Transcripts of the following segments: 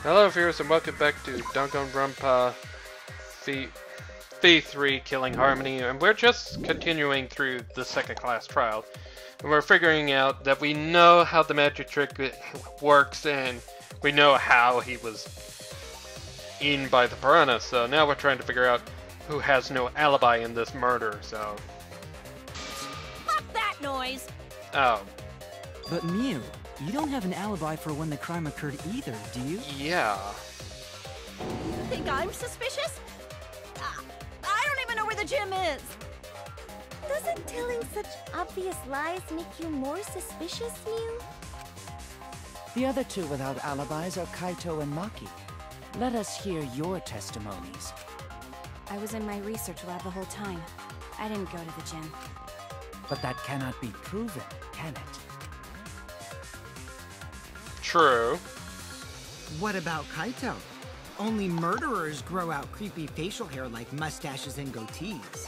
Hello viewers and welcome back to Danganronpa V3 Killing Harmony, and we're just continuing through the second class trial. And we're figuring out that we know how the magic trick works and we know how he was eaten by the piranha, so now we're trying to figure out who has no alibi in this murder, so... Fuck that noise! Oh. But Miu, you don't have an alibi for when the crime occurred either, do you? Yeah. You think I'm suspicious? I don't even know where the gym is! Doesn't telling such obvious lies make you more suspicious, Miu? The other two without alibis are Kaito and Maki. Let us hear your testimonies. I was in my research lab the whole time. I didn't go to the gym. But that cannot be proven, can it? True. What about Kaito? Only murderers grow out creepy facial hair like mustaches and goatees.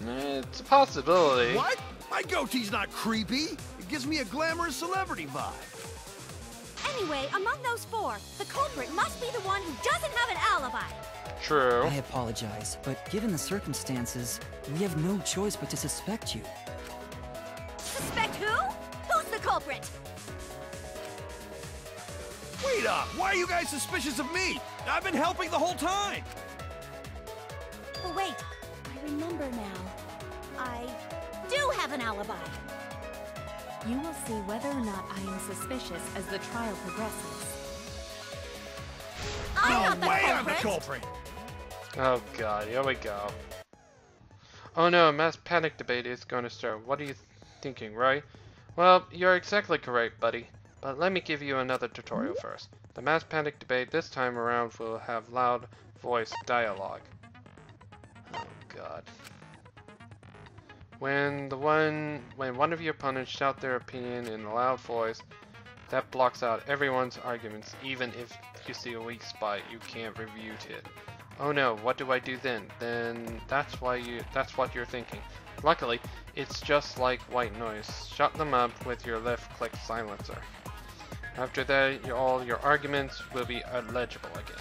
It's a possibility. What? My goatee's not creepy. It gives me a glamorous celebrity vibe. Anyway, among those four, the culprit must be the one who doesn't have an alibi. True. I apologize, but given the circumstances, we have no choice but to suspect you. Suspect who? Who's the culprit? Wait up! Why are you guys suspicious of me? I've been helping the whole time! Oh wait, I remember now. I do have an alibi. You will see whether or not I am suspicious as the trial progresses. I'm not the Way culprit! I'm the culprit! Oh god, here we go. Oh no, a mass panic debate is going to start. What are you thinking, right? Well, you're exactly correct, buddy. But let me give you another tutorial first. The mass panic debate this time around will have loud voice dialogue. Oh god. When one of your opponents shout their opinion in a loud voice, that blocks out everyone's arguments, even if you see a weak spot you can't refute it. Oh no, what do I do then? Then that's what you're thinking. Luckily, it's just like white noise. Shut them up with your left click silencer. After that, all your arguments will be illegible again.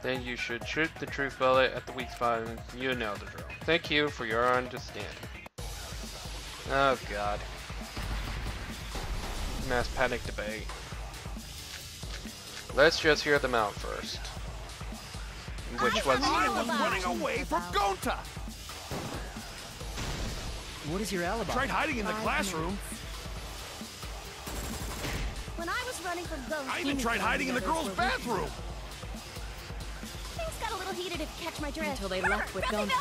Then you should shoot the truth bullet at the weak spot, and you know the drill. Thank you for your understanding. Oh god. Mass panic debate. Let's just hear them out first. Which was... I was running away from Gonta! What is your alibi? Tried hiding in the 5 classroom. When I was running from those... I even tried hiding in the girls' bathroom! Things got a little heated if you catch my drift. Until they left with Perfect! guns.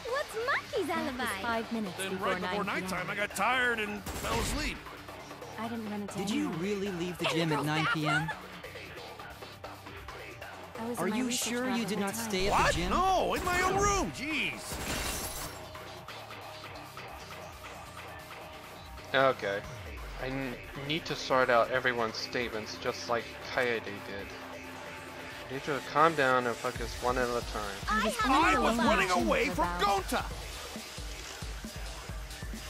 What's Maki's alibi? 5 minutes Then before right before 9 nighttime, I p.m. got tired and fell asleep. I didn't run into Did you anyone. really leave the gym at 9 p.m.? I was Are in my you research sure lab you the did whole not time. stay at What? the gym? No, in my own room, jeez. Okay. I need to sort out everyone's statements just like Kaede did. I need to calm down and focus one at a time. I was running away from Gonta!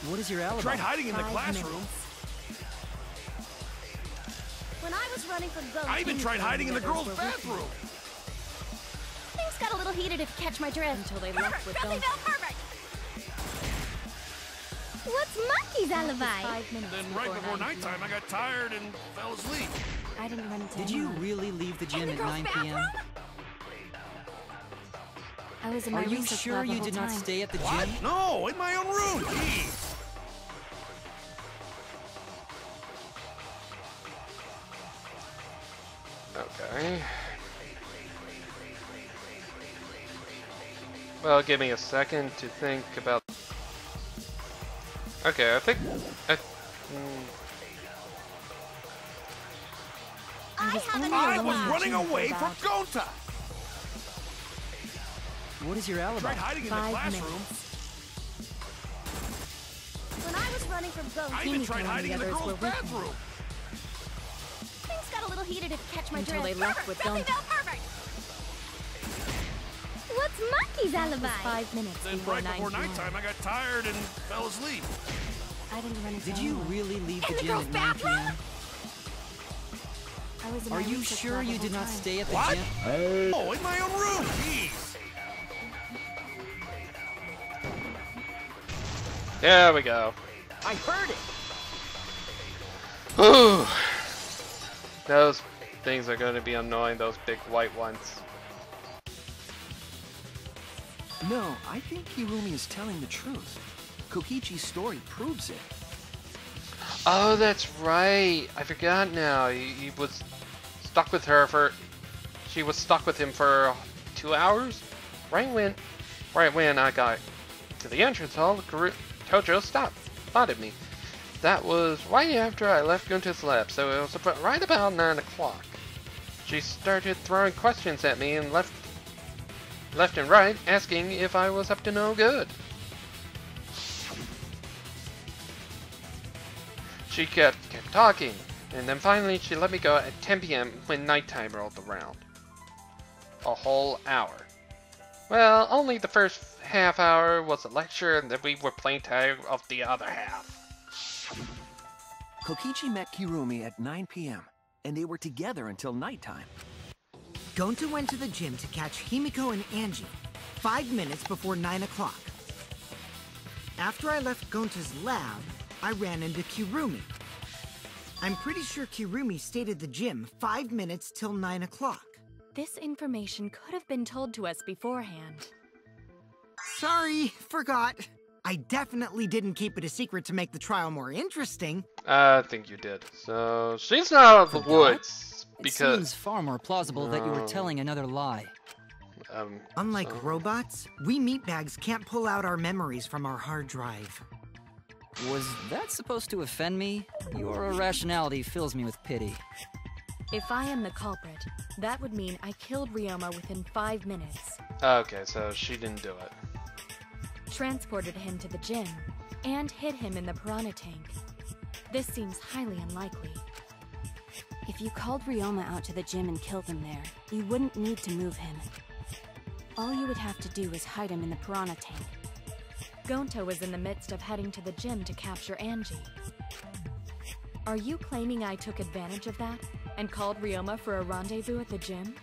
What is your alibi? Tried hiding in the 5 classroom. minutes. When I was running from those... I even tried hiding in the girls' others were with bathroom. Things got a little heated if you catch my drift. Until they left with guns. Perfect! What's Maki's alibi? 5 minutes Then right before 9 nighttime, I got tired and fell asleep. I didn't run into Did you anyone. really leave the gym the at girls' 9 p.m.? I was in my Are you research sure lab the you whole did not time. stay at the What? gym? No, in my own room, jeez. Okay. Well, give me a second to think about... Okay, I think... I was running away from Gonta! What is your alibi? Tried hiding in the 5 classroom. minutes. When I was running from those... I even tried Kimiko and hiding in the the others girls' were with me. bathroom. Things got a little heated if you catch my Until drift. they left with guns. Perfect! What's Maki's alibi? 5 minutes Then before right 9 before p.m. nighttime, I got tired and fell asleep. I didn't run into Did you anyone. really leave the In the gym girls' at 9 p.m.? I was in Are my you research sure lab you the did whole not time. stay at the What? gym? Oh, in my own room! Jeez! There we go. I heard it! Ooh. Those things are going to be annoying, those big white ones. No, I think Kirumi is telling the truth. Kokichi's story proves it. Oh, that's right. I forgot now. He was stuck with her for... She was stuck with him for 2 hours? Right when I got to the entrance hall, Tojo spotted me. That was right after I left Gunta's lab, so it was right about 9 o'clock. She started throwing questions at me and left and right, asking if I was up to no good. She kept talking, and then finally she let me go at 10 p.m. when nighttime rolled around. A whole hour. Well, only the first half hour was a lecture, and then we were playing tag of the other half. Kokichi met Kirumi at 9 p.m., and they were together until nighttime. Gonta went to the gym to catch Himiko and Angie 5 minutes before 9 o'clock. After I left Gonta's lab, I ran into Kirumi. I'm pretty sure Kirumi stayed at the gym 5 minutes till 9 o'clock. This information could have been told to us beforehand. Sorry, forgot. I definitely didn't keep it a secret to make the trial more interesting. I think you did. So, she's not out of the woods, It because... seems far more plausible that you were No. telling another lie. Unlike so- robots, we meatbags can't pull out our memories from our hard drive. Was that supposed to offend me? Your irrationality fills me with pity. If I am the culprit, that would mean I killed Ryoma within 5 minutes, Okay, so she didn't do it. transported him to the gym, and hid him in the piranha tank. This seems highly unlikely. If you called Ryoma out to the gym and killed him there, you wouldn't need to move him. All you would have to do is hide him in the piranha tank. Gonta was in the midst of heading to the gym to capture Angie. Are you claiming I took advantage of that and called Ryoma for a rendezvous at the gym?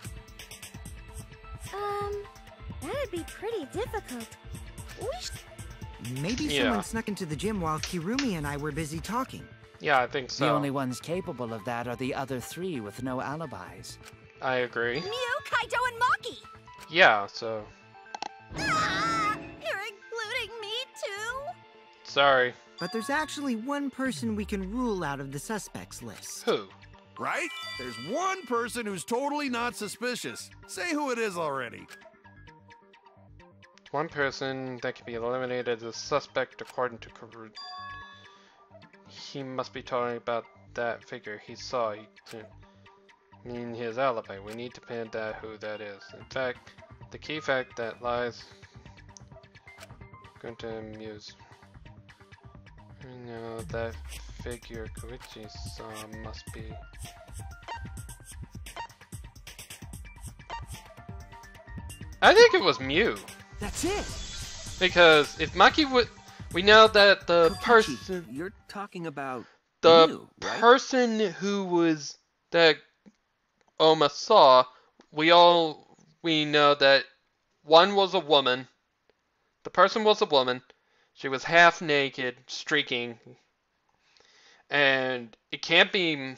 That'd be pretty difficult. Maybe Yeah. someone snuck into the gym while Kirumi and I were busy talking. Yeah, I think so. The only ones capable of that are the other three with no alibis. I agree. Mew, Kaito, and Maki! Yeah, so... Ah, you're including me too? Sorry. But there's actually one person we can rule out of the suspects list. Who? Right? There's one person who's totally not suspicious. Say who it is already. One person that can be eliminated as a suspect according to Karu. He must be talking about that figure he saw. Mean his alibi. We need to pin down who that is. In fact, the key fact that lies going to amuse. You know that figure Koichi saw must be. I think it was Mew. That's it! Because if Maki would, we know that the Kokichi, person, You're talking about the Mew, right? person who was that Oma saw, we know that one was a woman. The person was a woman. She was half naked, streaking, and it can't be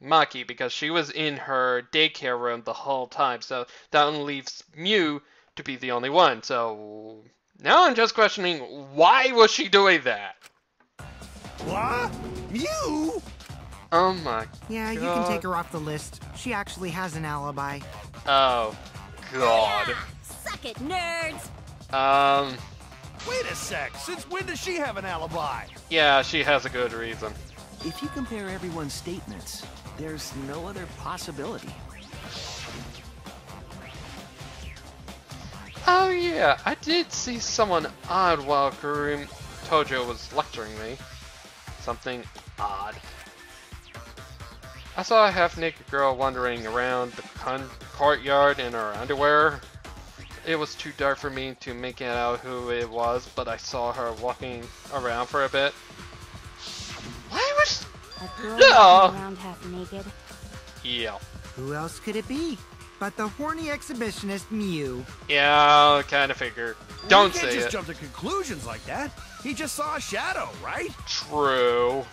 Maki because she was in her daycare room the whole time. So that only leaves Mew to be the only one. So now I'm just questioning, why was she doing that? What? You? Oh my Yeah, you can take her off the list. She actually has an alibi. Oh god. Suck it, nerds! Wait a sec. Since when does she have an alibi? Yeah, she has a good reason. If you compare everyone's statements, there's no other possibility. Oh yeah, I did see someone odd while Tojo was lecturing me. Something odd. I saw a half-naked girl wandering around the courtyard in her underwear. It was too dark for me to make out who it was, but I saw her walking around for a bit. Why was... A girl Yeah. walking around half naked. Yeah. Who else could it be but the horny exhibitionist Mew? Yeah, kind of figure. Don't You say can't just it. jump to conclusions like that. He just saw a shadow, right? True.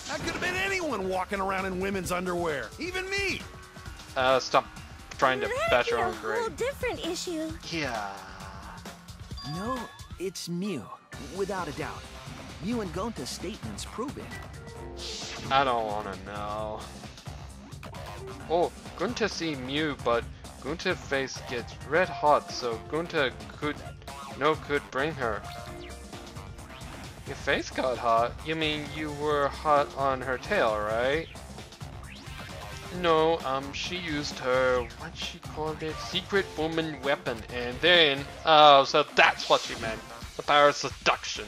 That could have been anyone walking around in women's underwear. Even me. Stop trying to That'd bash be your a own whole grade. different issue. Yeah. No, it's Mew, without a doubt. Mew and Gonta's statements prove it. I don't want to know. Oh, Gunta see Mew, but Gunta face gets red hot, so Gunta could bring her. Your face got hot? You mean you were hot on her tail, right? No, she used her, what she called it, secret woman weapon, and then, oh, so that's what she meant. The power of seduction.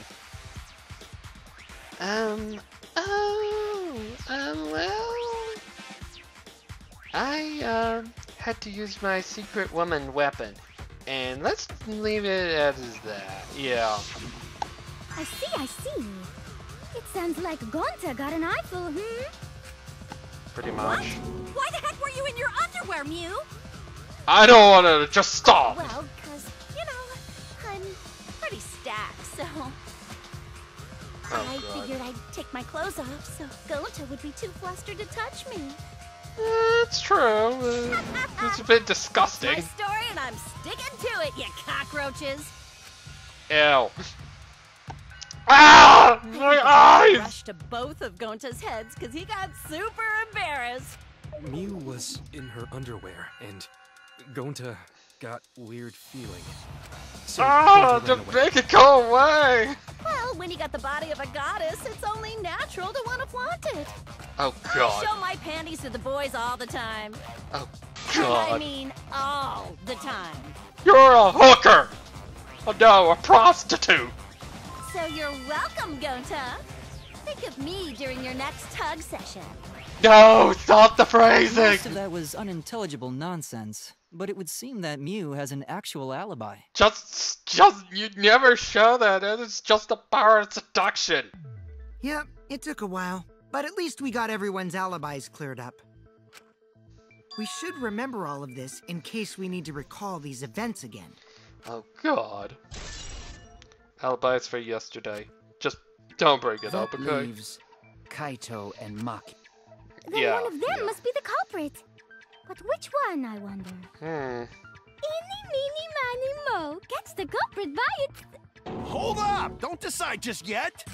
Well, I, had to use my secret woman weapon, and let's leave it as that, yeah. I see. It sounds like Gonta got an eyeful, Pretty What? much. Why the heck were you in your underwear, Mew? I don't want to, just stop! Well, 'cause, I'm pretty stacked, so... I God. figured I'd take my clothes off, so Gonta would be too flustered to touch me. It's true. It's a bit disgusting. My story, and I'm sticking to it, you cockroaches. Ew. Ah! My eyes! Rush to both of Gonta's heads because he got super embarrassed. Mew was in her underwear, and Gonta got weird feeling. So Ah! Gonta To ran away. make it go away! Well, when you got the body of a goddess, it's only natural to want to flaunt it. Oh I god. show my panties to the boys all the time. Oh I god. mean, all the time. You're a hooker! Oh no, a prostitute! So you're welcome, Gonta. Think of me during your next tug session. No, stop the phrasing! Most of that was unintelligible nonsense, but it would seem that Mew has an actual alibi. You never show that. It's just a power of seduction. Yep, it took a while, but at least we got everyone's alibis cleared up. We should remember all of this in case we need to recall these events again. Oh god. Alibis for yesterday. Just don't bring it up, That okay? leaves Kaito and Maki. Then Yeah, one of them must be the culprit. But which one, I wonder? Eeny, meeny, miny, mo. Gets the culprit by its... Hold up! Don't decide just yet!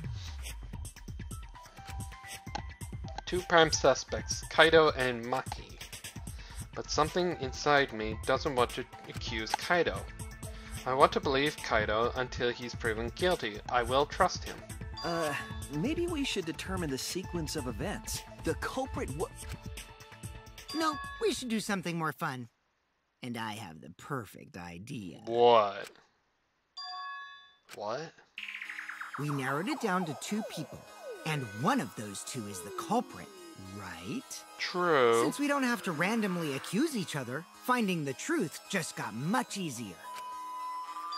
Two prime suspects, Kaido and Maki. But something inside me doesn't want to accuse Kaido. I want to believe Kaido until he's proven guilty. I will trust him. Maybe we should determine the sequence of events. The culprit No, we should do something more fun. And I have the perfect idea. What? What? We narrowed it down to 2 people, and one of those 2 is the culprit, right? True. Since we don't have to randomly accuse each other, finding the truth just got much easier.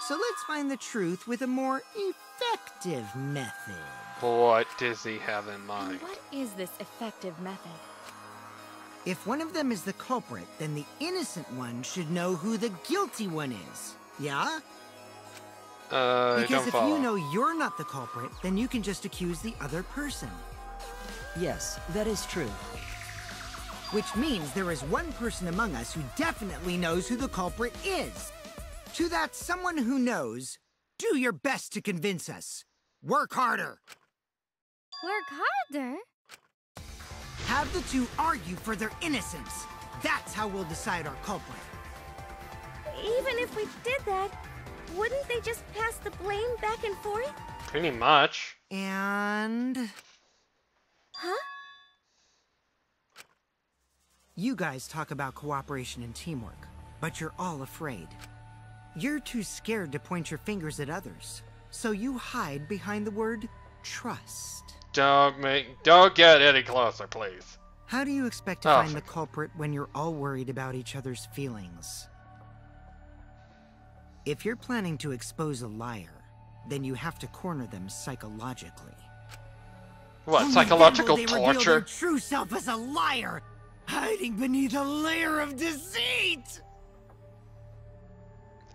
So let's find the truth with a more effective method. What does he have in And mind? what is this effective method? If one of them is the culprit, then the innocent one should know who the guilty one is. Yeah? I Because don't if follow. you know you're not the culprit, then you can just accuse the other person. Yes, that is true. Which means there is one person among us who definitely knows who the culprit is. To that someone who knows, do your best to convince us. Work harder. Work harder? Have the 2 argue for their innocence. That's how we'll decide our culprit. Even if we did that, wouldn't they just pass the blame back and forth? Pretty much. And... Huh? You guys talk about cooperation and teamwork, but you're all afraid. You're too scared to point your fingers at others, so you hide behind the word trust. Don't get any closer, please. How do you expect to Oh, find the culprit when you're all worried about each other's feelings? If you're planning to expose a liar, then you have to corner them psychologically. What, Only psychological then will they reveal their torture? true self as a liar. hiding beneath a layer of deceit!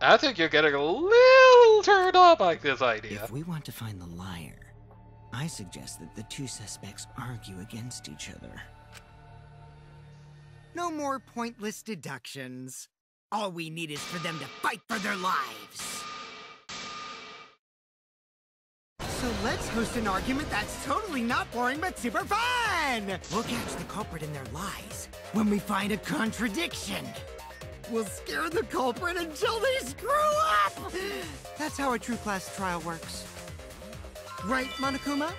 I think you're getting a little turned on by this idea. If we want to find the liar, I suggest that the two suspects argue against each other. No more pointless deductions. All we need is for them to fight for their lives. So let's host an argument that's totally not boring but super fun! We'll catch the culprit in their lies when we find a contradiction. We'll scare the culprit until they screw up! That's how a true class trial works. Right, Monokuma?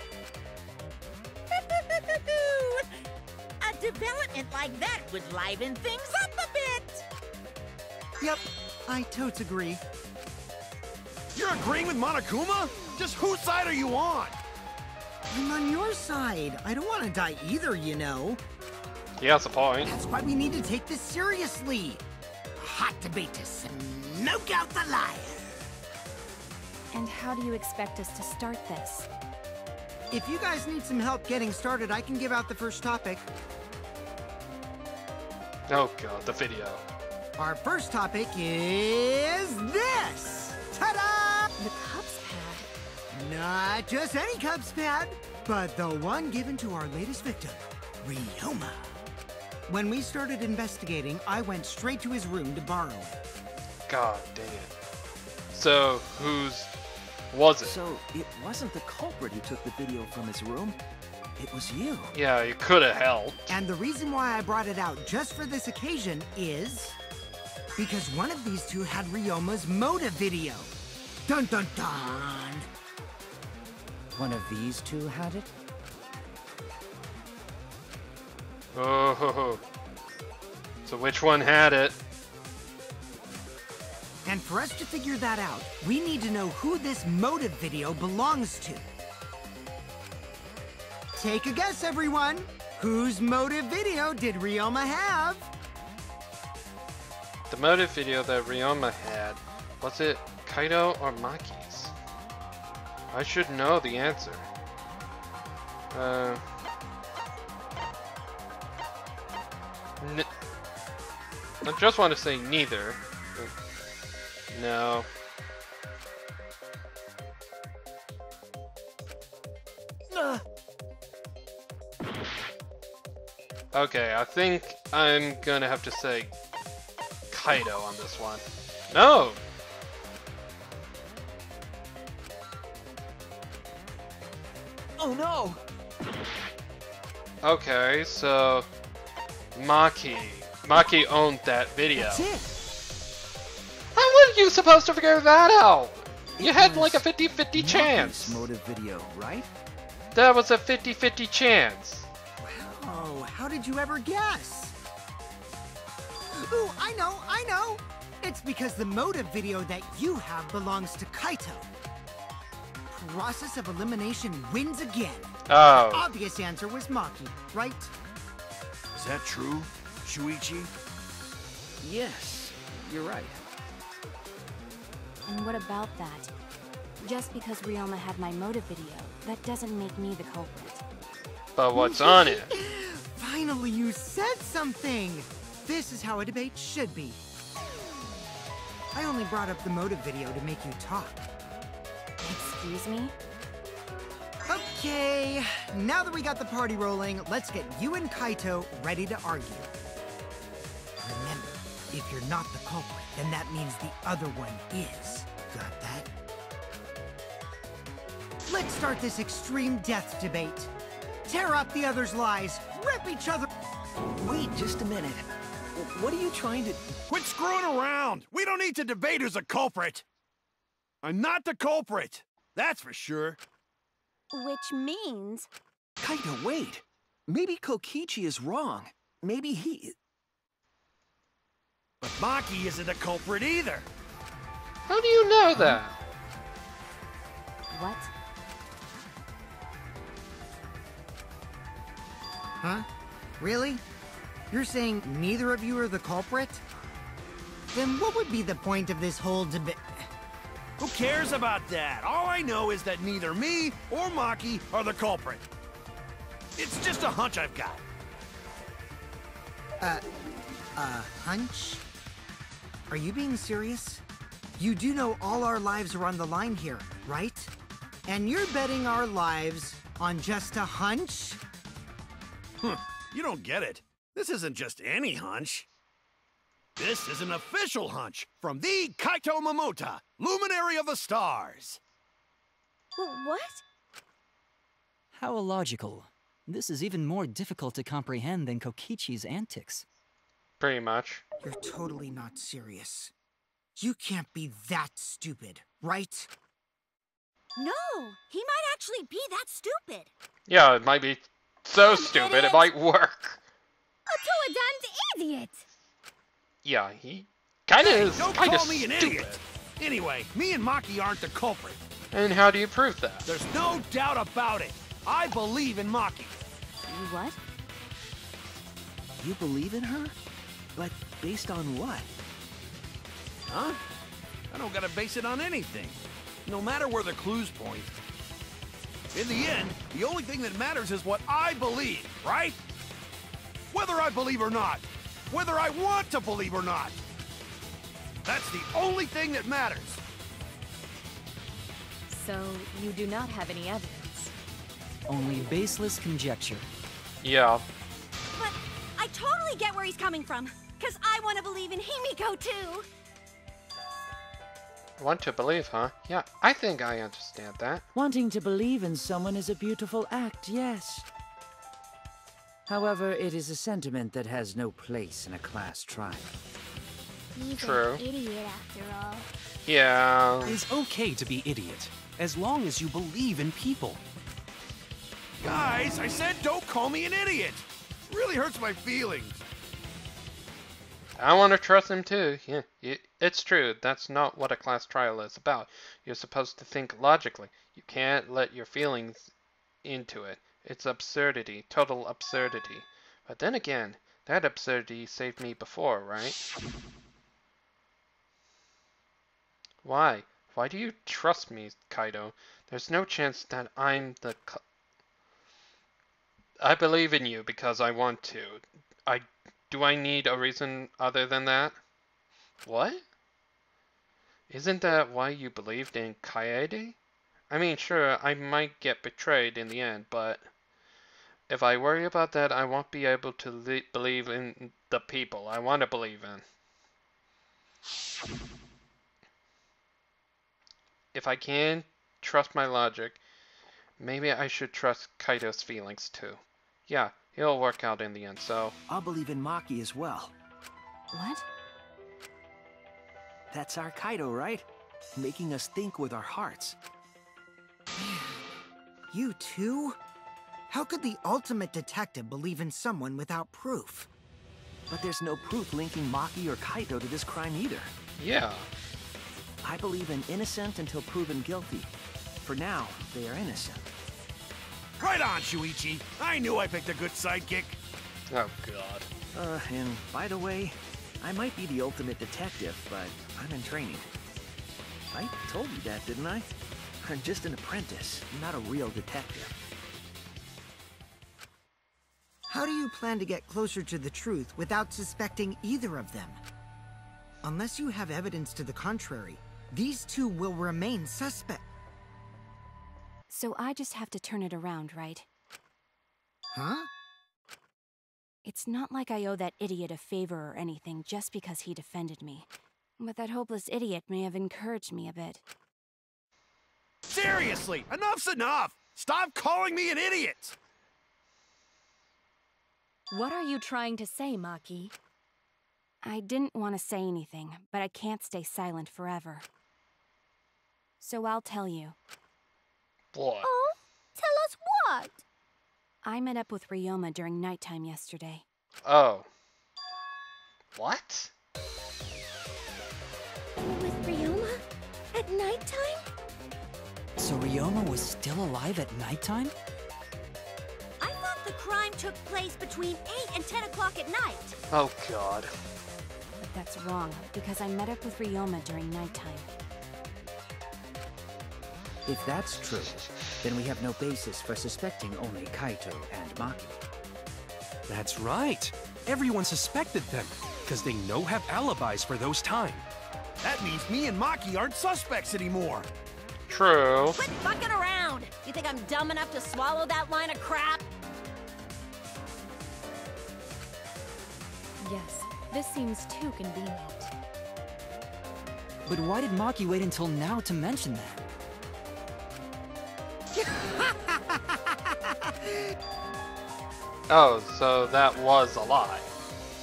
A development like that would liven things up a bit! Yep, I totes agree. You're agreeing with Monokuma? Just whose side are you on? I'm on your side. I don't want to die either, you know. He has a point. That's why we need to take this seriously. A hot debate to smoke out the liar. And how do you expect us to start this? If you guys need some help getting started, I can give out the first topic. Oh god, the video. Our first topic is this! Ta-da! The Cubs pad. Not just any Cubs pad, but the one given to our latest victim, Ryoma. When we started investigating, I went straight to his room to borrow it. God dang it. So, whose was it? So, it wasn't the culprit who took the video from his room. It was you. Yeah, you could have helped. And the reason why I brought it out just for this occasion is because one of these two had Ryoma's motive video. Dun dun dun! One of these two had it? Oh, ho, ho. So which one had it? And for us to figure that out, we need to know who this motive video belongs to. Take a guess, everyone. Whose motive video did Ryoma have? The motive video that Ryoma had, was it Kaito or Maki's? I should know the answer. I just want to say neither. No. Okay, I think I'm gonna have to say Kaito on this one. No! Oh no! Okay, so Maki owned that video. That's it. How were you supposed to figure that out? You had like a 50-50 chance. Motive video, right? That was a 50-50 chance. Wow, how did you ever guess? Ooh, I know! It's because the motive video that you have belongs to Kaito. Process of elimination wins again. Oh. The obvious answer was Maki, right? Is that true, Shuichi? Yes, you're right. And what about that? Just because Ryoma had my motive video, that doesn't make me the culprit. But what's on it? Finally, you said something! This is how a debate should be. I only brought up the motive video to make you talk. Excuse me? Okay, now that we got the party rolling, let's get you and Kaito ready to argue. Remember, if you're not the culprit, then that means the other one is. Got that? Let's start this extreme death debate. Tear up the other's lies, rip each other. Wait just a minute. What are you trying to... Quit screwing around! We don't need to debate who's a culprit! I'm not the culprit! That's for sure. Which means... Kaito, wait. Maybe Kokichi is wrong. Maybe he... But Maki isn't a culprit either! How do you know that? What? Huh? Really? You're saying neither of you are the culprit? Then what would be the point of this whole debate? Who cares about that? All I know is that neither me or Maki are the culprit. It's just a hunch I've got. Hunch? Are you being serious? You do know all our lives are on the line here, right? And you're betting our lives on just a hunch? You don't get it. This isn't just any hunch. This is an official hunch from the Kaito Momota, Luminary of the Stars. What? How illogical. This is even more difficult to comprehend than Kokichi's antics. Pretty much. You're totally not serious. You can't be that stupid, right? No, he might actually be that stupid. Yeah, it might be so stupid, it might work. A Toadon's idiot. Yeah, he kinda is Don't kinda call me an stupid. idiot. Anyway, me and Maki aren't the culprit. And how do you prove that? There's no doubt about it. I believe in Maki. You what? You believe in her? But based on what? Huh? I don't gotta base it on anything. No matter where the clues point. In the end, the only thing that matters is what I believe, right? Whether I believe or not. Whether I want to believe or not. That's the only thing that matters. So, you do not have any evidence? Only baseless conjecture. Yeah. But I totally get where he's coming from. Because I want to believe in Himiko, too. Want to believe, huh? Yeah, I think I understand that. Wanting to believe in someone is a beautiful act, yes. However, it is a sentiment that has no place in a class trial. He's True. an idiot after all. Yeah. It's okay to be idiot, as long as you believe in people. Guys, I said don't call me an idiot. It really hurts my feelings. I want to trust him too. Yeah, it's true. That's not what a class trial is about. You're supposed to think logically. You can't let your feelings into it. It's absurdity, total absurdity. But then again, that absurdity saved me before, right? Why? Why do you trust me, Kaido? There's no chance that I'm the... I believe in you because I want to. Do I need a reason other than that? What? Isn't that why you believed in Kaede? I mean, sure, I might get betrayed in the end, but if I worry about that, I won't be able to believe in the people I want to believe in. If I can trust my logic, maybe I should trust Kaido's feelings too. Yeah, it'll work out in the end, so... I'll believe in Maki as well. What? That's our Kaido, right? Making us think with our hearts. You too? How could the ultimate detective believe in someone without proof? But there's no proof linking Maki or Kaido to this crime either. Yeah. I believe in innocent until proven guilty. For now, they are innocent. Right on, Shuichi. I knew I picked a good sidekick. Oh, God. And by the way, I might be the ultimate detective, but I'm in training. I told you that, didn't I? I'm just an apprentice, not a real detective. How do you plan to get closer to the truth without suspecting either of them? Unless you have evidence to the contrary, these two will remain suspect. So I just have to turn it around, right? Huh? It's not like I owe that idiot a favor or anything just because he defended me. But that hopeless idiot may have encouraged me a bit. Seriously, enough's enough! Stop calling me an idiot! What are you trying to say, Maki? I didn't want to say anything, but I can't stay silent forever. So I'll tell you. What? Oh, tell us what? I met up with Ryoma during nighttime yesterday. Oh. What? With Ryoma? At nighttime? So Ryoma was still alive at nighttime? I thought the crime took place between 8 and 10 o'clock at night. Oh, God. But that's wrong, because I met up with Ryoma during nighttime. If that's true, then we have no basis for suspecting only Kaito and Maki. That's right. everyone suspected them, because they know have alibis for those time. That means me and Maki aren't suspects anymore. True. Quit fucking around! You think I'm dumb enough to swallow that line of crap? Yes, this seems too convenient. But why did Maki wait until now to mention that? Oh, so that was a lie.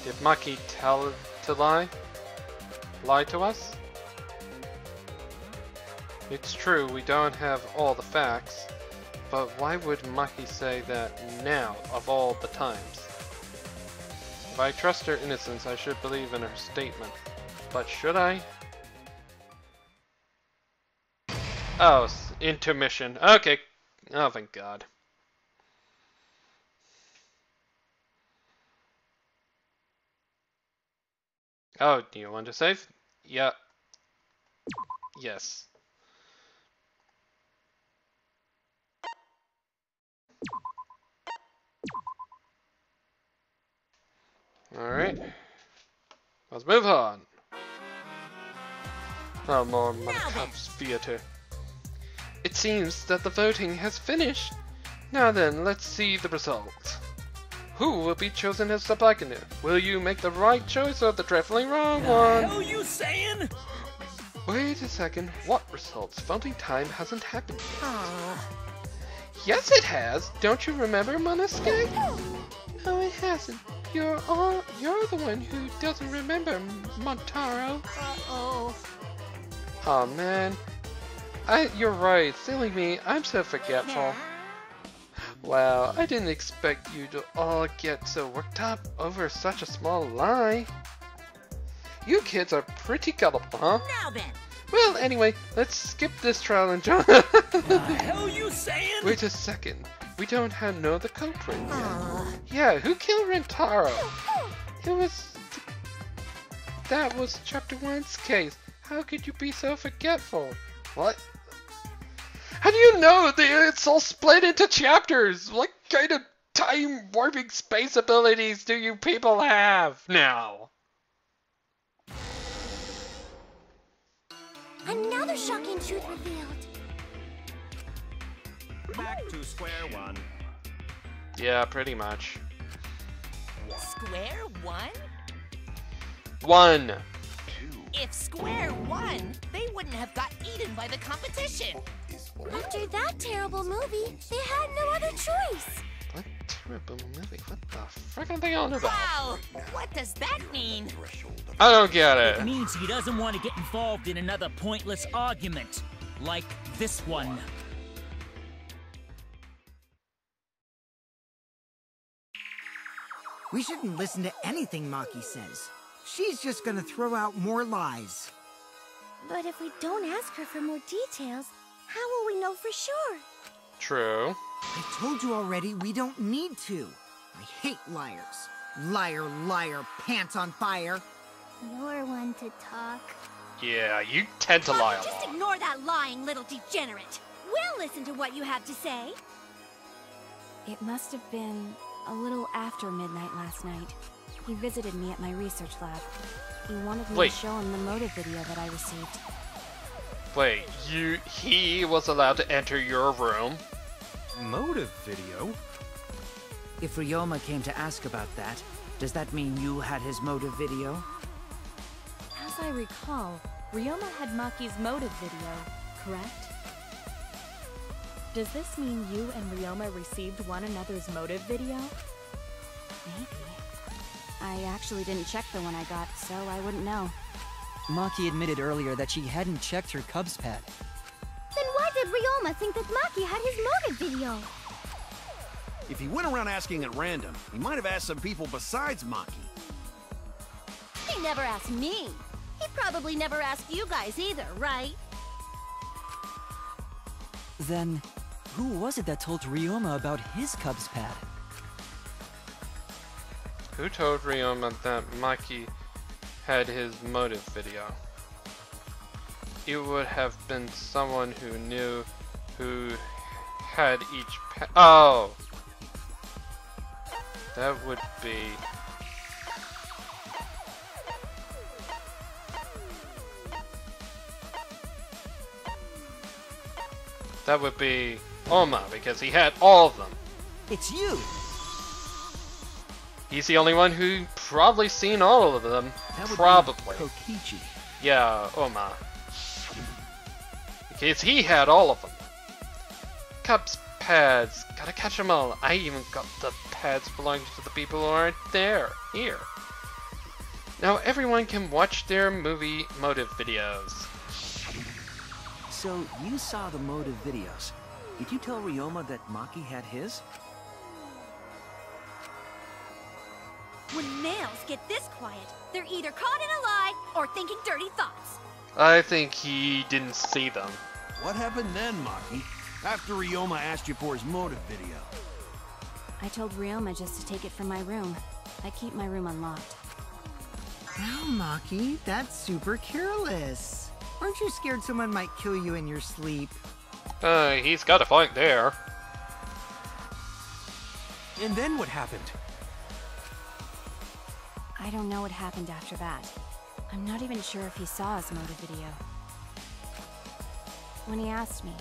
Did Maki tell to lie? Lie to us? It's true, we don't have all the facts, but why would Maki say that now, of all the times? If I trust her innocence, I should believe in her statement. But should I? Oh, intermission. Okay. Oh, thank God. Oh, do you want to save? Yeah. Yes. Alright. Let's move on. Oh, more Mothercups Theater. It seems that the voting has finished. Now then, let's see the results. Who will be chosen as the Blackener? Will you make the right choice or the dreadfully wrong one? The hell you saying? Wait a second. What results? Voting time hasn't happened yet. Aww. Yes, it has. Don't you remember, Monosuke? No, it hasn't. You're the one who doesn't remember, Montaro. Uh-oh. Aw, man. You're right. Silly me. I'm so forgetful. Wow, I didn't expect you to all get so worked up over such a small lie. You kids are pretty gullible, huh? Now then. Well, anyway, let's skip this trial and jump. The hell you saying? Wait a second. We don't know the culprit yet. Yeah, who killed Rentaro? That was Chapter 1's case. How could you be so forgetful? What? How do you know that it's all split into chapters? What kind of time warping space abilities do you people have now? Another shocking truth revealed. Back to square one. Yeah, pretty much. Square one? 1. If Square won, they wouldn't have got eaten by the competition. After that terrible movie, they had no other choice. What terrible movie? What the frick are they on about? Wow, what does that mean? I don't get it. It means he doesn't want to get involved in another pointless argument, like this one. We shouldn't listen to anything Maki says. She's just gonna throw out more lies. But if we don't ask her for more details, how will we know for sure? True. I told you already, we don't need to. I hate liars. Liar, liar, pants on fire. You're one to talk. Yeah, you tend to lie a Just lot. ignore that lying little degenerate. We'll listen to what you have to say. It must have been a little after midnight last night. He visited me at my research lab. He wanted me to show him the motive video that I received. Wait, he was allowed to enter your room? Motive video? If Ryoma came to ask about that, does that mean you had his motive video? As I recall, Ryoma had Maki's motive video, correct? Does this mean you and Ryoma received one another's motive video? Maybe. I actually didn't check the one I got, so I wouldn't know. Maki admitted earlier that she hadn't checked her Cubs pad. Then why did Ryoma think that Maki had his motive video? If he went around asking at random, he might have asked some people besides Maki. He never asked me. He probably never asked you guys either, right? Then, who was it that told Ryoma about his Cubs pad? Who told Ryoma that Maki had his motive video? It would have been someone who knew who had each Oh! That would be That would be Oma, because he had all of them. It's you! He's the only one who probably seen all of them. That would Probably. be Kokichi. Yeah, Oma. Because he had all of them. Cups, pads, gotta catch them all. I even got the pads belonging to the people who aren't there, here. Now everyone can watch their movie motive videos. So, you saw the motive videos. Did you tell Ryoma that Maki had his? When males get this quiet, they're either caught in a lie or thinking dirty thoughts. I think he didn't see them. What happened then, Maki? After Ryoma asked you for his motive video? I told Ryoma just to take it from my room. I keep my room unlocked. Wow, Maki, that's super careless. Aren't you scared someone might kill you in your sleep? He's got a point there. And then what happened? I don't know what happened after that. I'm not even sure if he saw his motive video. When he asked me,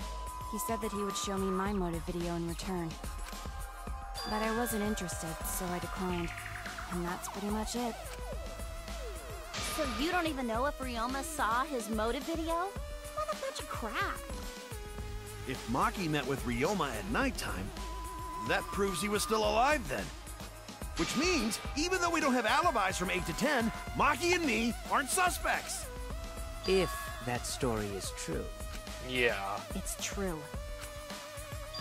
he said that he would show me my motive video in return. But I wasn't interested, so I declined. And that's pretty much it. So you don't even know if Ryoma saw his motive video? What a bunch of crap. If Maki met with Ryoma at nighttime, that proves he was still alive then. Which means, even though we don't have alibis from 8 to 10, Maki and me aren't suspects. If that story is true. Yeah. It's true.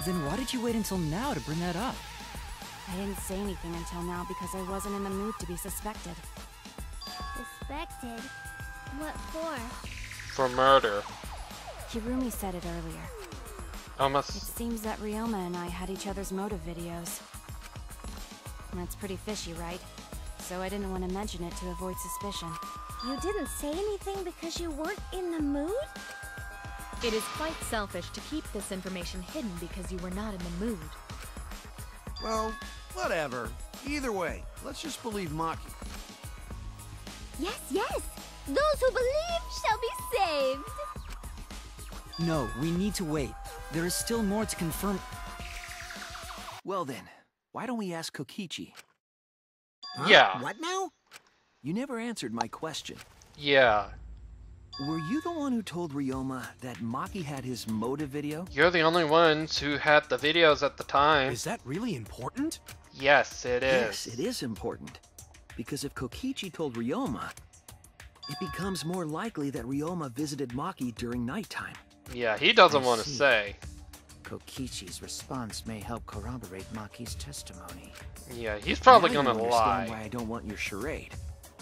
Then why did you wait until now to bring that up? I didn't say anything until now because I wasn't in the mood to be suspected. Suspected? What for? For murder. Hirumi said it earlier. Almost. It seems that Ryoma and I had each other's motive videos. That's pretty fishy, right? So I didn't want to mention it to avoid suspicion. You didn't say anything because you weren't in the mood? It is quite selfish to keep this information hidden because you were not in the mood. Well, whatever. Either way, let's just believe Maki. Yes, yes! Those who believe shall be saved! No, we need to wait. There is still more to confirm. Well then, why don't we ask Kokichi? Huh? Yeah. What now? You never answered my question. Yeah. Were you the one who told Ryoma that Maki had his motive video? You're the only ones who had the videos at the time. Is that really important? Yes, it is. Yes, it is important. Because if Kokichi told Ryoma, it becomes more likely that Ryoma visited Maki during nighttime. Yeah, he doesn't I want to see. say. Kokichi's response may help corroborate Maki's testimony. Yeah, he's probably Now you gonna understand lie. why I don't want your charade.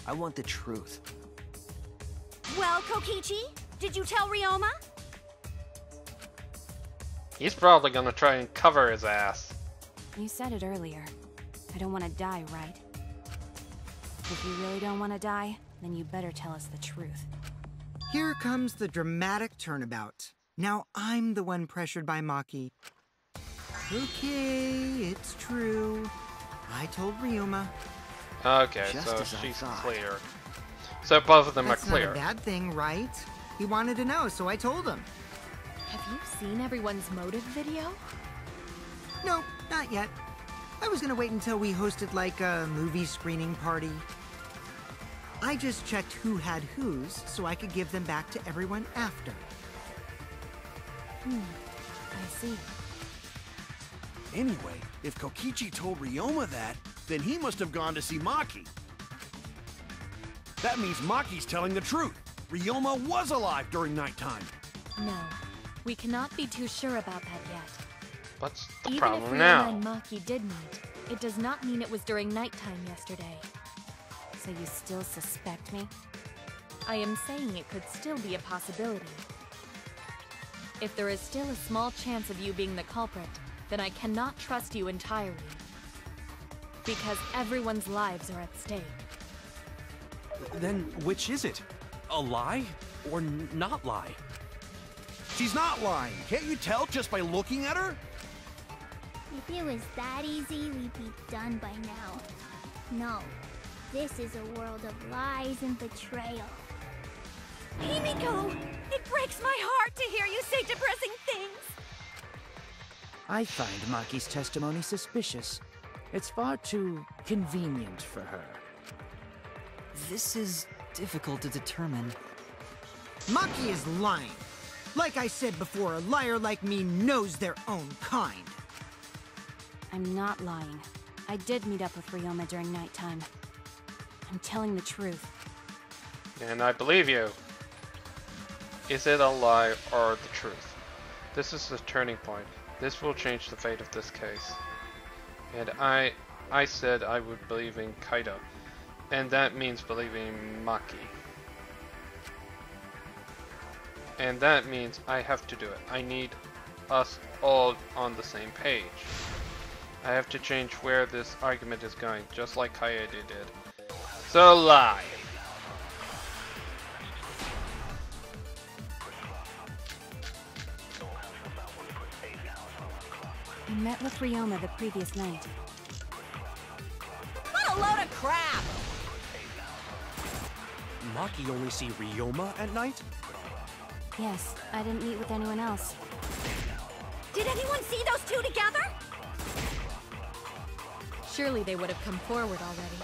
I want the truth. Well, Kokichi, did you tell Ryoma? He's probably gonna try and cover his ass. You said it earlier. I don't want to die, right? If you really don't want to die, then you better tell us the truth. Here comes the dramatic turnabout. Now I'm the one pressured by Maki. Okay, it's true. I told Ryoma. Okay, Just so as I she's thought. clear. So both of them That's are clear. not a bad thing, right? He wanted to know, so I told him. Have you seen everyone's motive video? No, not yet. I was gonna wait until we hosted like a movie screening party. I just checked who had whose so I could give them back to everyone after. I see. Anyway, if Kokichi told Ryoma that, then he must have gone to see Maki. That means Maki's telling the truth. Ryoma was alive during nighttime. No, we cannot be too sure about that yet. What's the Even if problem Ryoma now? and Maki did meet, it does not mean it was during nighttime yesterday. So you still suspect me? I am saying it could still be a possibility. If there is still a small chance of you being the culprit, then I cannot trust you entirely. Because everyone's lives are at stake. Then which is it? A lie or not lie? She's not lying. Can't you tell just by looking at her? If it was that easy, we'd be done by now. No, this is a world of lies and betrayal. Himiko! It breaks my heart to hear you say depressing things! I find Maki's testimony suspicious. It's far too convenient for her. This is difficult to determine. Maki is lying. Like I said before, a liar like me knows their own kind. I'm not lying. I did meet up with Ryoma during nighttime. I'm telling the truth. And I believe you. Is it a lie or the truth? This is the turning point. This will change the fate of this case. And I said I would believe in Kaito. And that means believing Maki. And that means I have to do it. I need us all on the same page. I have to change where this argument is going, just like Kaede did. So lie. I met with Ryoma the previous night. What a load of crap! Maki only see Ryoma at night? Yes, I didn't meet with anyone else. Did anyone see those two together? Surely they would have come forward already.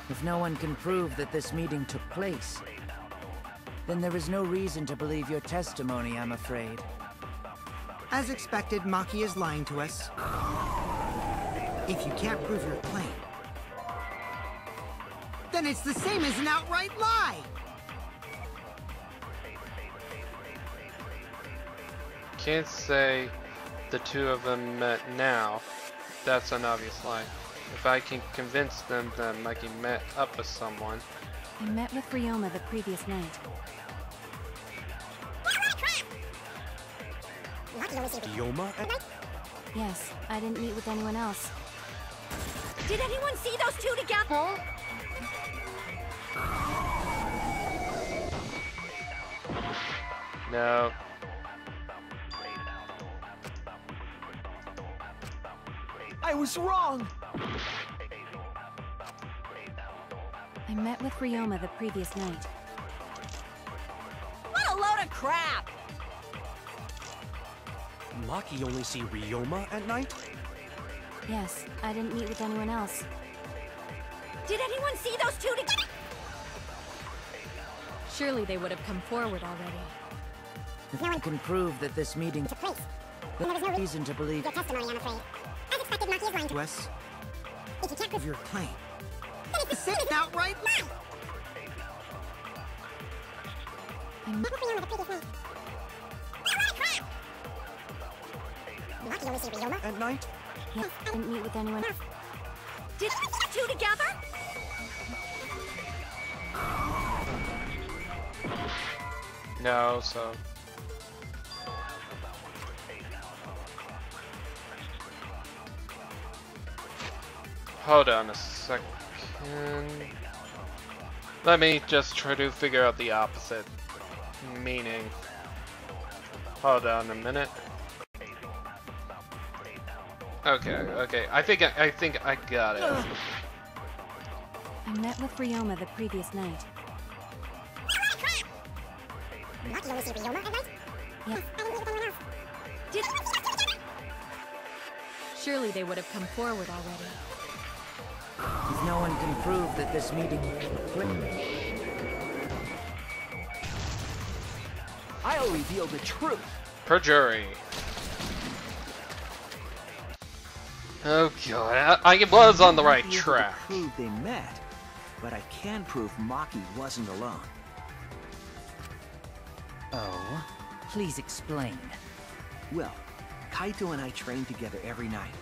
If no one can prove that this meeting took place, then there is no reason to believe your testimony, I'm afraid. As expected, Maki is lying to us. If you can't prove your claim, then it's the same as an outright lie! Can't say the two of them met now. That's an obvious lie. If I can convince them that Maki met up with someone. I met with Ryoma the previous night. Ryoma at night? Yes, I didn't meet with anyone else. Did anyone see those two together? No. I was wrong! I met with Ryoma the previous night. What a load of crap! Maki only see Ryoma at night? Yes, I didn't meet with anyone else. Did anyone see those two together? Surely they would have come forward already. If no one can prove that this meeting took place, then there is no reason to believe your testimony, I'm afraid. As expected, Maki is lying to us. If you can't prove your claim, then it's the same as an outright lie! I met with Ryoma the previous night. Maki only see Ryoma at night? Yes, I didn't meet with anyone else. Did the two together? No, so. Hold on a second. Let me just try to figure out the opposite meaning. Hold on a minute. Okay. I think I got it. I met with Ryoma the previous night. Maki only see Ryoma at night? Yes. I didn't meet with anyone else. Did Surely they would have come forward already. If no one can prove that this meeting took place, I'll reveal the truth. Perjury. Oh god, I was on the right track. Prove they met, but I can prove Maki wasn't alone. Oh, please explain. Well, Kaito and I train together every night.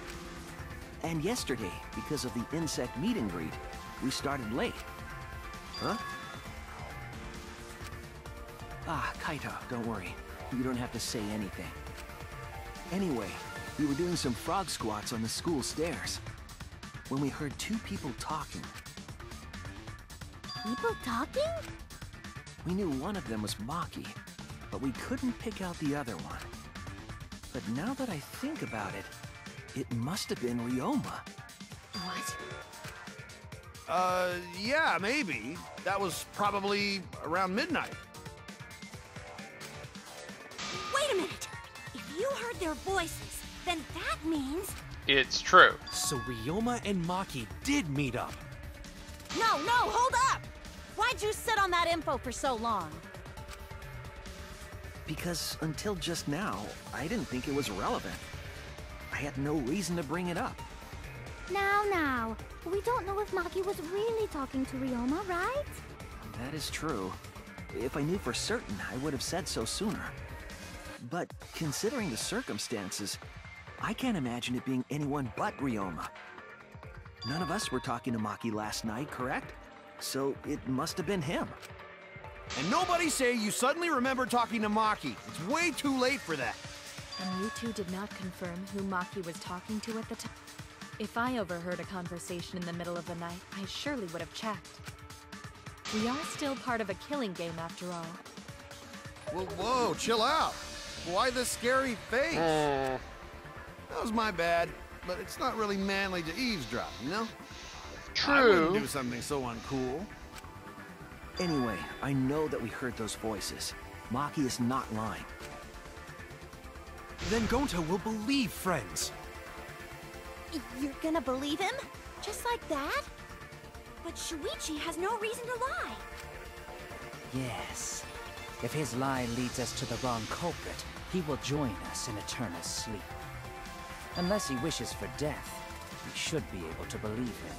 And yesterday, because of the insect meet and greet, we started late. Huh? Ah, Kaito, don't worry. You don't have to say anything. Anyway, we were doing some frog squats on the school stairs when we heard two people talking. People talking? We knew one of them was Maki, but we couldn't pick out the other one. But now that I think about it, it must have been Ryoma. What? Yeah, maybe. That was probably around midnight. Wait a minute! If you heard their voices, then that means... It's true. So Ryoma and Maki did meet up. No, hold up! Why'd you sit on that info for so long? Because until just now, I didn't think it was relevant. I had no reason to bring it up. Now, we don't know if Maki was really talking to Ryoma, right? That is true. If I knew for certain, I would have said so sooner. But considering the circumstances, I can't imagine it being anyone but Ryoma. None of us were talking to Maki last night, correct? So it must have been him. And nobody say you suddenly remember talking to Maki. It's way too late for that. And you two did not confirm who Maki was talking to at the time? If I overheard a conversation in the middle of the night, I surely would have checked. We are still part of a killing game after all. Whoa, chill out. Why the scary face? That was my bad, but it's not really manly to eavesdrop, you know? True. I wouldn't do something so uncool. Anyway, I know that we heard those voices. Maki is not lying. Then Gonta will believe friends. You're gonna believe him? Just like that? But Shuichi has no reason to lie. Yes. If his lie leads us to the wrong culprit, he will join us in eternal sleep. Unless he wishes for death, we should be able to believe him.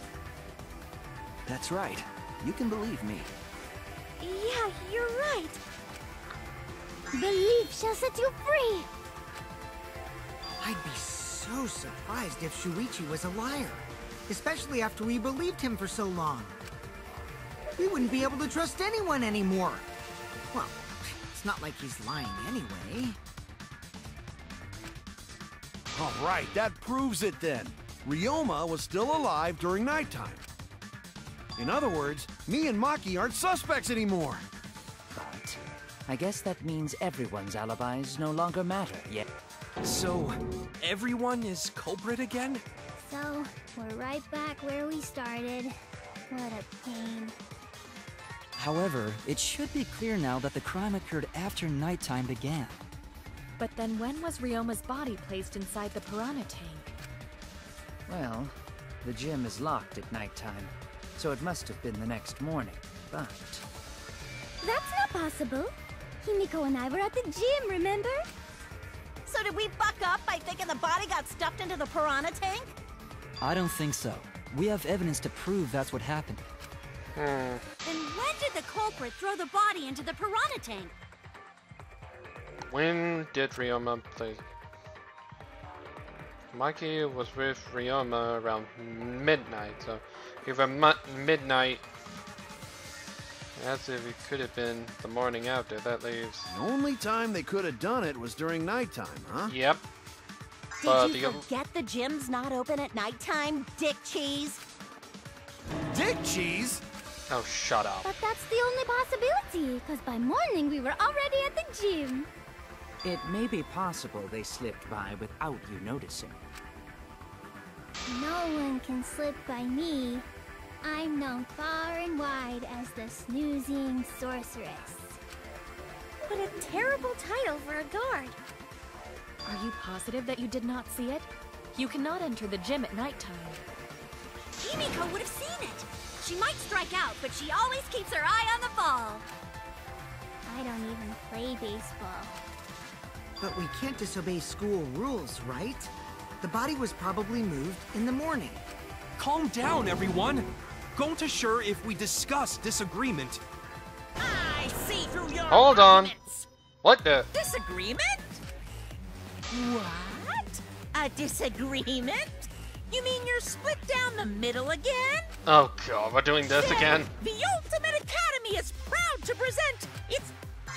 That's right. You can believe me. Yeah, you're right. Belief shall set you free. I'd be so surprised if Shuichi was a liar. Especially after we believed him for so long. We wouldn't be able to trust anyone anymore. Well, it's not like he's lying anyway. All right, that proves it then. Ryoma was still alive during nighttime. In other words, me and Maki aren't suspects anymore. But I guess that means everyone's alibis no longer matter yet. So, everyone is culprit again? So, we're right back where we started. What a pain. However, it should be clear now that the crime occurred after nighttime began. But then when was Ryoma's body placed inside the piranha tank? Well, the gym is locked at nighttime, so it must have been the next morning, but... That's not possible. Himiko and I were at the gym, remember? So did we fuck up by thinking the body got stuffed into the piranha tank? I don't think so. We have evidence to prove that's what happened. Then when did the culprit throw the body into the piranha tank? When did Ryoma play? Maki was with Ryoma around midnight, so either midnight, as if it could have been the morning after. That leaves. The only time they could have done it was during nighttime, huh? Yep. Did you forget the gym's not open at nighttime, dick cheese? Dick cheese? Oh, shut up. But that's the only possibility, because by morning we were already at the gym. It may be possible they slipped by without you noticing. No one can slip by me. I'm known far and wide as the snoozing sorceress. What a terrible title for a guard. Are you positive that you did not see it? You cannot enter the gym at nighttime. Himiko would have seen it. She might strike out, but she always keeps her eye on the ball. I don't even play baseball. But we can't disobey school rules, right? The body was probably moved in the morning. Calm down, everyone! Gonta sure if we discuss disagreement. I see through your Hold on. arguments. What the? Disagreement? What? A disagreement? You mean you're split down the middle again? Oh god, we're doing this again. The Ultimate Academy is proud to present its...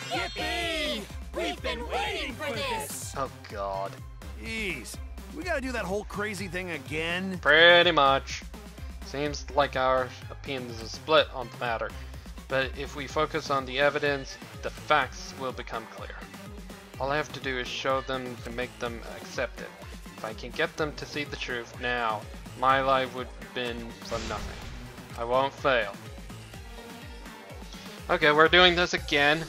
Yippee! We've been waiting for this! Oh god. Jeez. We gotta do that whole crazy thing again? Pretty much. Seems like our opinions are split on the matter. But if we focus on the evidence, the facts will become clear. All I have to do is show them to make them accept it. If I can get them to see the truth now, my life would have been for nothing. I won't fail. Okay, we're doing this again.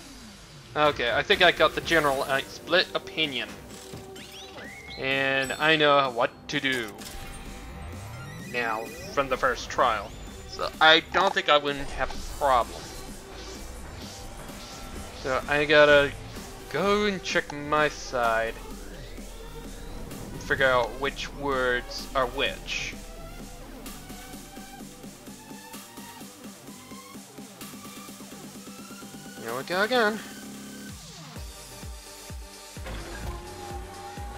Okay, I think I got the general split opinion. And I know what to do now from the first trial. So I don't think I wouldn't have a problem. So I gotta go and check my side and figure out which words are which. Here we go again.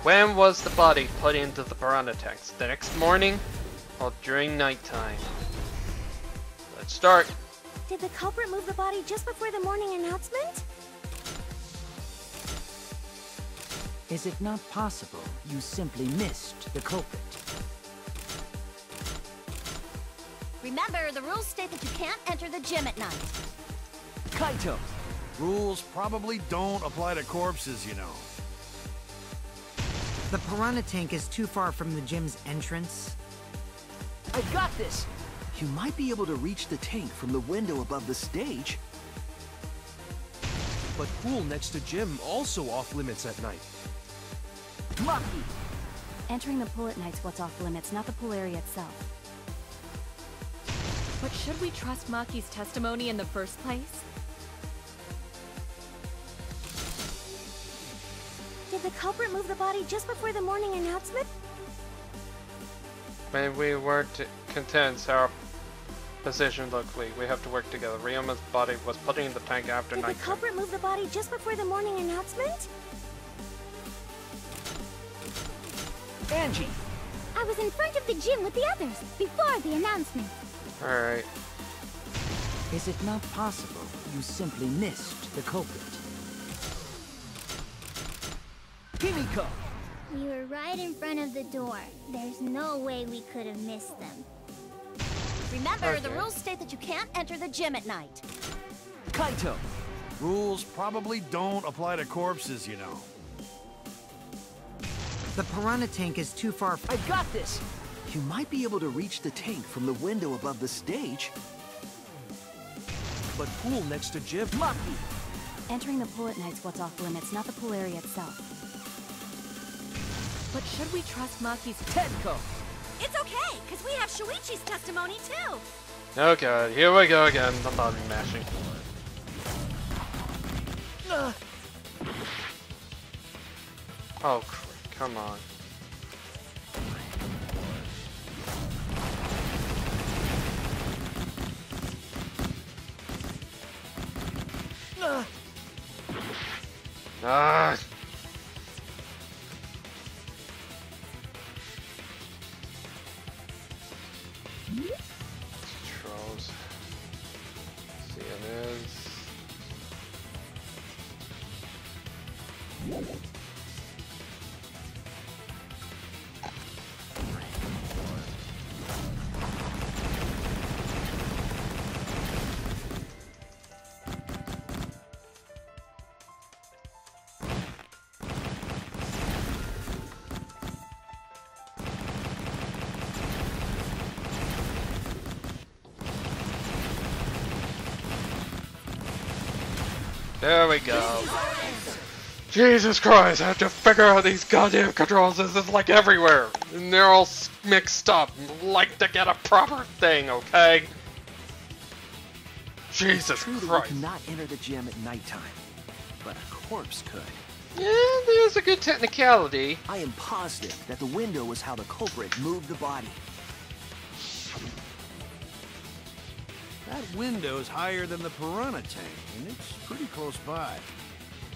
When was the body put into the piranha tanks? The next morning or during nighttime? Let's start. Did the culprit move the body just before the morning announcement? Is it not possible you simply missed the culprit? Remember, the rules state that you can't enter the gym at night. Kaito! Rules probably don't apply to corpses, you know. The piranha tank is too far from the gym's entrance. I got this! You might be able to reach the tank from the window above the stage. But pool next to gym also off limits at night. Maki! Entering the pool at night's what's off limits, not the pool area itself. But should we trust Maki's testimony in the first place? Did the culprit move the body just before the morning announcement? When we weren't content, our position looked weak. We have to work together. Ryoma's body was put in the tank after night. Did the culprit move the body just before the morning announcement? Angie! I was in front of the gym with the others, before the announcement. Alright. Is it not possible you simply missed the culprit? Himiko! We were right in front of the door. There's no way we could have missed them. Remember, the rules state that you can't enter the gym at night. Kaito! Rules probably don't apply to corpses, you know. The piranha tank is too far. I got this! You might be able to reach the tank from the window above the stage. But pool next to gym. Maki! Entering the pool at night's what's off limits, not the pool area itself. But should we trust Maki's Tenko! It's okay, because we have Shuichi's testimony too. Oh god, here we go again. I'm button mashing. Oh, come on. Ah! Controls. CNS. There we go. Jesus Christ, I have to figure out these goddamn controls. This is like everywhere. And they're all mixed up. Like to get a proper thing, okay? Jesus It's true that Christ. you cannot enter the gym at nighttime, but a corpse could. Yeah, there's a good technicality. I am positive that the window was how the culprit moved the body. That window's higher than the piranha tank, and it's pretty close by.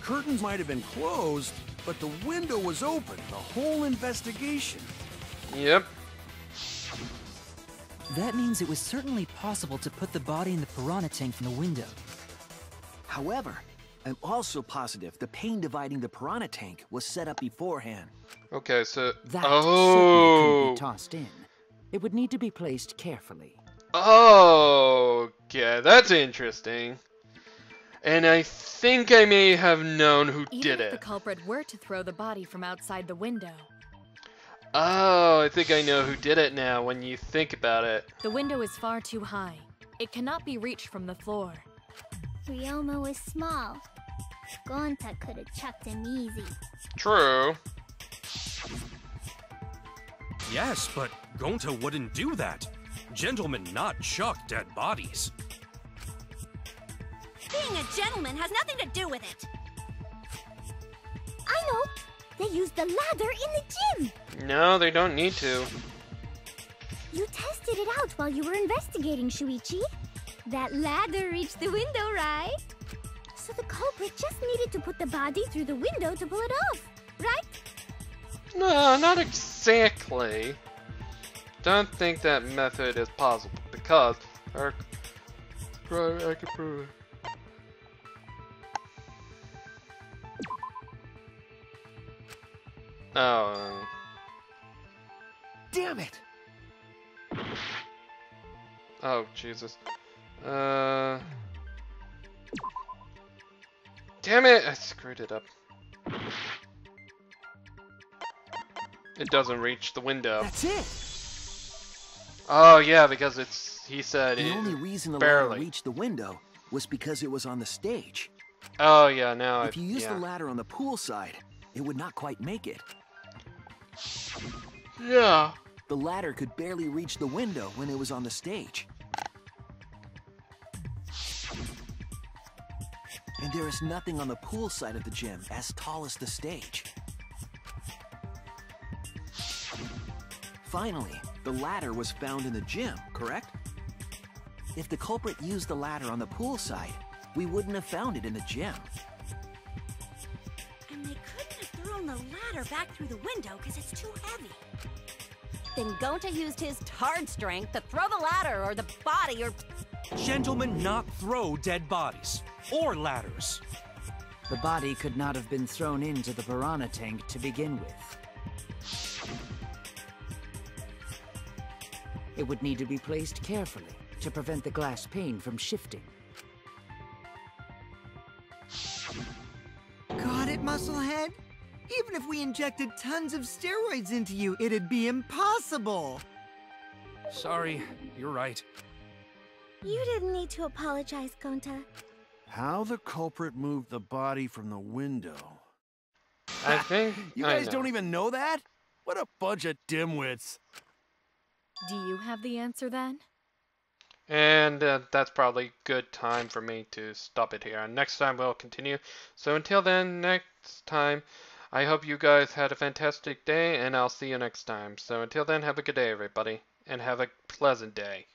Curtains might have been closed, but the window was open the whole investigation. Yep. That means it was certainly possible to put the body in the piranha tank from the window. However, I'm also positive the pane dividing the piranha tank was set up beforehand. Okay, so... That certainly couldn't Oh! be tossed in. It would need to be placed carefully. Okay, that's interesting. And I think I may have known who Even did if the it. culprit were to throw the body from outside the window, Oh, I think I know who did it now when you think about it. the window is far too high. It cannot be reached from the floor. Ryoma was small. Gonta could have chucked him easy. True. Yes, but Gonta wouldn't do that. Gentlemen not chuck dead bodies. Being a gentleman has nothing to do with it. I know. They used the ladder in the gym. No, they don't need to. You tested it out while you were investigating, Shuichi. That ladder reached the window, right? So the culprit just needed to put the body through the window to pull it off, right? No, not exactly. Don't think that method is possible because I can prove it. Oh. Damn it! Oh, Jesus. Damn it! I screwed it up. It doesn't reach the window. That's it! Oh, yeah, because it's... He said the it only reason the barely ladder reached the window was because it was on the stage. Oh, yeah, now if you use the ladder on the pool side, it would not quite make it. Yeah. The ladder could barely reach the window when it was on the stage. And there is nothing on the pool side of the gym as tall as the stage. Finally, the ladder was found in the gym, correct? If the culprit used the ladder on the pool side, we wouldn't have found it in the gym. And they couldn't have thrown the ladder back through the window because it's too heavy. Then Gonta used his Tard strength to throw the ladder or the body or... Gentlemen not throw dead bodies. Or ladders. The body could not have been thrown into the piranha tank to begin with. It would need to be placed carefully to prevent the glass pane from shifting. Got it, Musclehead? Even if we injected tons of steroids into you, it'd be impossible. Sorry, you're right. You didn't need to apologize, Gonta. How the culprit moved the body from the window. I think you guys don't even know that? What a bunch of dimwits. Do you have the answer then? And that's probably good time for me to stop it here. And next time we'll continue. So until then, next time, I hope you guys had a fantastic day, and I'll see you next time. So until then, have a good day, everybody, and have a pleasant day.